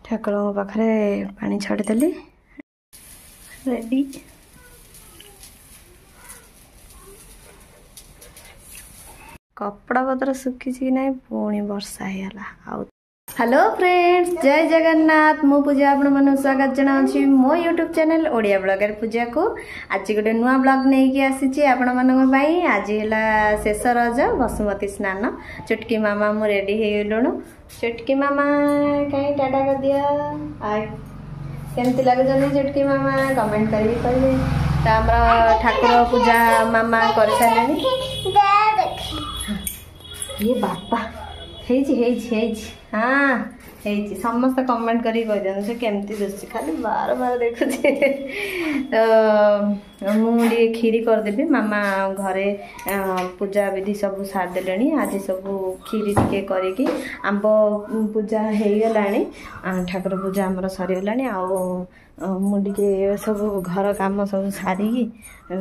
ठाकुर पाखे पानी छाड़देली रेडी कपड़ा पत्र सुखी कि ना पुणी वर्षा होगा। हेलो फ्रेंड्स जय जगन्नाथ मु पूजा आपण मन स्वागत जनाऊँगी मो यूट्यूब चैनल ओडिया ब्लॉगर पूजा को। आज गोटे नुआ ब्लॉग नहीं आसी आपण मान आज है शेष रज बसुमती स्नान चुटकी मामा मु रेडी हो गलुणु। चुटकी मामा कहीं टाटा कर दिया केमती लगुन चुटकी मामा कमेंट कर कहले ठाकुर पूजा मामा कर सारे ये बापा हाँ समस्त कमेंट करी कह से केमती दुसी खाली बार बार देखुचे तो मुझे खीरी करदेवी मामा घरे पूजा विधि सब सारदे आज सब खीरी टिके करके आंब पूजा हो गला ठाकुर पूजा आमर सरीगला मुझे सब घर काम सब सारिकी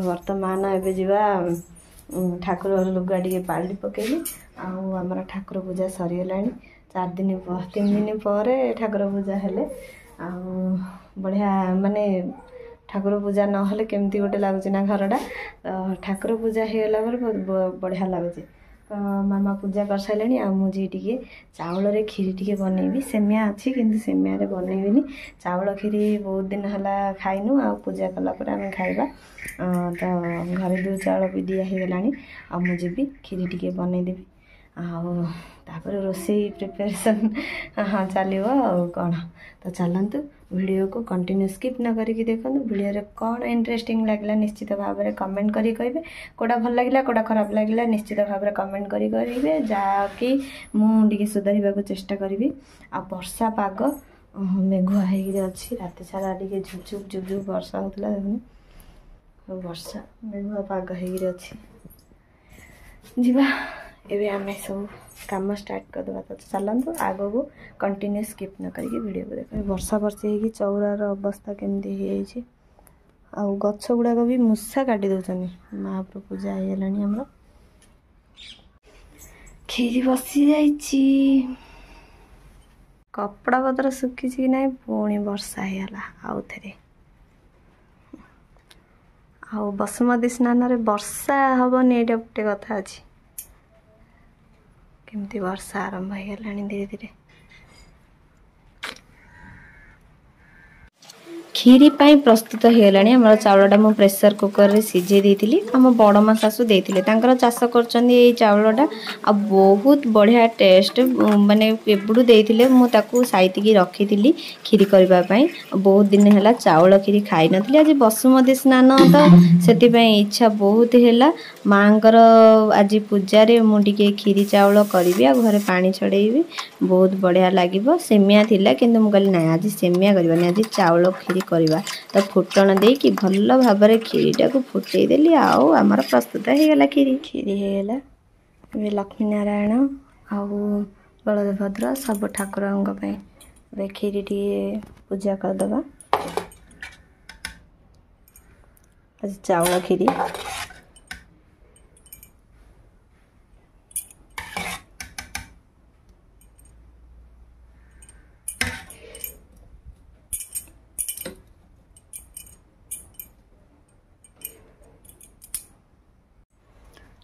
वर्तमान एवं जावा ठाकुर लुगा टे पाली पकेली आमर ठाकुर पूजा सरीगला 3 दिन पर ठाकुर पूजा हेले बढ़िया माने ठाकुर पूजा नहले केमती गोटे लगुच ना घरटा ठाकुर पूजा होगला बहुत बढ़िया लगुच। मामा पूजा कर सारे मुझे टे चाउल रे खीरी टे बनईबी सेमिया अच्छी किंतु सेमिया रे बनईबिनी चाउल खीरी बहुत दिन है खाइनु आ पूजा कलापर आम खाइबा तो घरे 2 चाउल भी दिया होगला मुझे खीरी टे बनईदेवी आपर रोसे प्रिपरेशन हाँ चलो कौन तो चलतु वीडियो को कंटिन्यू स्किप न करके देखो वीडियो रे कौन इंटरेस्टिंग लगला निश्चित भाव में कमेंट करी कहे कोड़ा भल लगे कोड़ा खराब लगे निश्चित भाव में कमेंट करी करेंगे जहाँकि मुझे सुधार को चेष्टा करी। आ वर्षा पाग मेघुआ अच्छी रात सारा टे झुप झुप वर्षा होता देखो वर्षा मेघुआ पाग अच्छी जीवा एवं आम सब कम स्टार्ट करदे तो चलतु आग को कंटिन्यू स्किप न करके वीडियो को देख वर्षा वर्षी हो चौरार अवस्था केमती हो गछ गुड़ाक भी मूषा काटी दौरान महाप्रभु पूजा होगला खीरी बसी जाइए कपड़ा पत्र सुखी कि ना पुणी वर्षा होगला आउ थे बसुमती स्नान रे वर्षा हेनी ये गोटे कथा अच्छी केमती वर्षा आरंभ हो गला धीरे धीरे खीरी पाई प्रस्तुत हो गला आम चाउलटा मु प्रेसर कुकर रे सिझे देती आम बड़मा शाशु देते चाष कर चाउलटा आ बहुत बढ़िया टेस्ट माने एबड़ू देते मुझे साइतिकी रखी खीरी करने बहुत दिन है चाउल खीरी खाई नी आज बसुमती स्नान तो से इच्छा बहुत है माँकर आज पूजारे मुझे खीरी चाउल करी आ घरे पानी छड़ेबी बहुत बढ़िया लगे सेमिया थिला किंतु मु कहली ना आज सेमिया करवानी आज चाउल खीरी करवा तो फुटण दे कि भल भाव में खीरीटा को फुटेदेली आमर प्रस्तुत हो गला खीरी होगला लक्ष्मी नारायण आउ बलभद्र सब ठाकुर खीरी टे पूजा करदे आज चाउल खीरी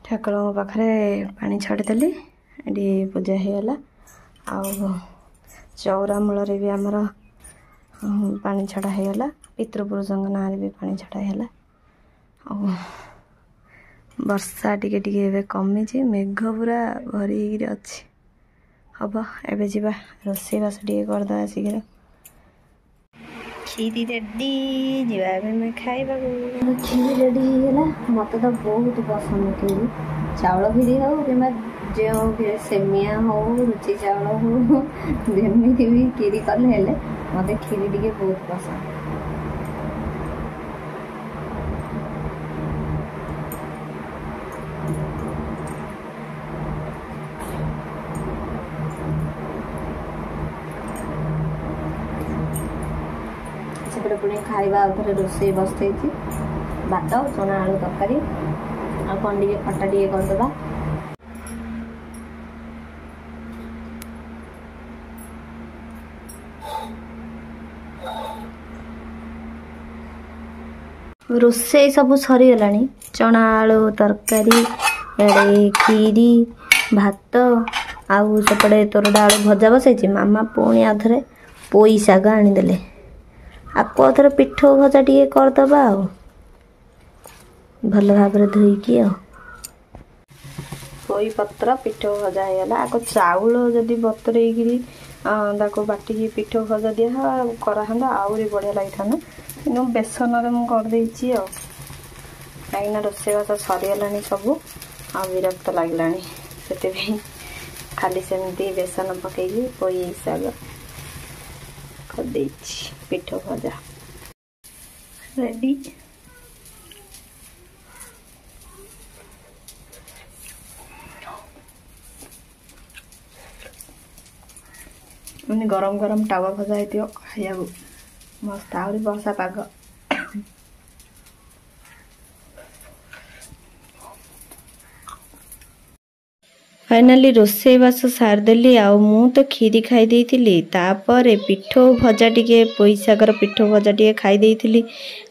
ठाकुर पाखे पानी छाड़देली ये पूजा होगला चौरा मूल भी आमर पानी छड़ा होगला पितृपुरुषों ना भी पानी छड़ा होगला वर्षा टिके टिके कमी मेघ पूरा भरी अच्छी हम एवं जावा रोसे बास टे करदे शीघ्र खीरी रेडी जावा खाइबा खीरी रेडी होगला मत तो बहुत पसंद खीरी चाउल खीरी हो कि जो सेमिया हो रुचि चाउल हो जमी भी खीरी कले मत खीरी टे बहुत पसंद पुणी खाइबा थे रोसे बसई भात चना आलू तरकारी आ कौन टे खटा टे करदे रोषे सब सरीगलानी चना आलू तरकारी एडे खीरी भात आउ सेपटे तोरडा आलू भजा बसई मामा पुणी आधरे पोई शाग आनीदे आपको अथर पिठो भजा टे करदे आ भल भाव धोईकी पोई पत्र पिठो भजा होगा आग चाउल जदि बतरेकरी बाटिकी पिठो भजा दिया कराना आहरी बढ़िया लगी था कि बेसन करदे कहीं रोषेबास सरीगला सब आ विरक्त लगला से खाली सेमती बेसन पकईकी पोई शाग कर पिठो भजा रेडी। गरम गरम टावा भजा होती खाया मस्त आहरी वर्षा पाग फाइनाली रोषेबास सारदेली आ मु तो खीरी खाई देइथिली तापरे पिठो भजा टिके पोई शागर पिठो भजा टिके खाई देइथिली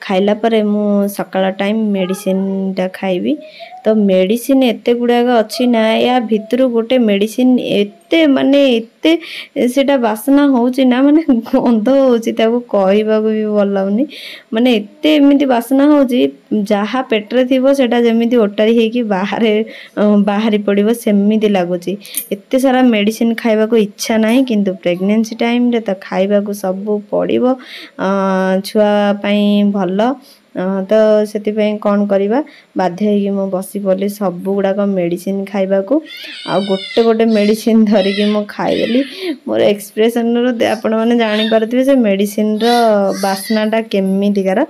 खाइला परे मु सकाळ टाइम मेडिसिन टा खाइबी तो मेडिसिन एते गुड़ाक अच्छी ना या भितर गोटे मेडिसिन एते माने एते सेटा बासना होउची ना माने गंध होउची ताको कहबाको भी भल लाउनी माने एते एमिति बासना होउची जहा पेटरे थिबो सेटा जेमिति ओटारी हेकी बाहरी पड़िबो सेमिति लागुची एते सारा मेडिसिन खाइबाको इच्छा नाही किंतु प्रेगनेंसी टाइम रे तो खाइबाको सब पड़िबो छुआ पई भल तो से कौन करवा बाध्य हो बसी पड़े सब गुड़ाक मेडिसिन खाइबाको आ गोटे गोटे मेडिसिन धरिकी मु खाईदेली मोर एक्सप्रेशन आपण मैंने जानीपारे से मेडिसिन बास्नाटा केमितिकार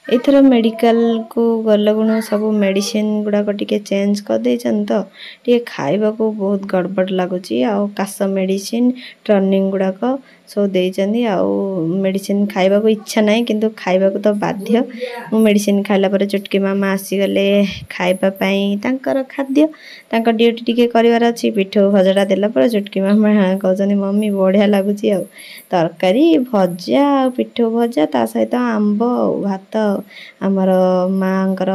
एथर मेडिकल को गल गुण सब मेडिसिन गुड़ाक टिके चेंज कर देछन तो टिके खाइबा को बहुत गड़बड़ लगुच काश मेडिसिन टर्निंग गुड़ाक सब देइचंदी आउ मेडिसिन खाइबा को इच्छा नहीं किंतु खाइबा को तो बाध्य मु मेडिसिन खाइला पर चुटकी मामा आसीगले खाइबा पई तांकर खाद्य तांकर ड्यूटी टिके करिवार अछि पिठो भजड़ा देला पर चुटकी मामा कहजनी मम्मी बढ़िया लागुची आ तरकारी भजा पिठो भजा ता सहित आंब भात आमर माँकर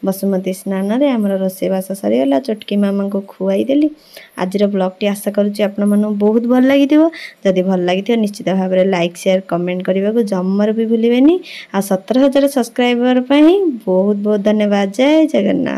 बसुमती स्नान रे आमर रोषेबास सरीगला चुटकी मामा को खुआई देली आज ब्लॉग टी आशा करुच्ची आपण मानू बहुत भल लगी जदि भल लगी निश्चित भाव में लाइक शेयर कमेंट करने को जमर भी भूलें आ 17,000 सब्सक्राइबर बहुत बहुत धन्यवाद। जय जगन्नाथ।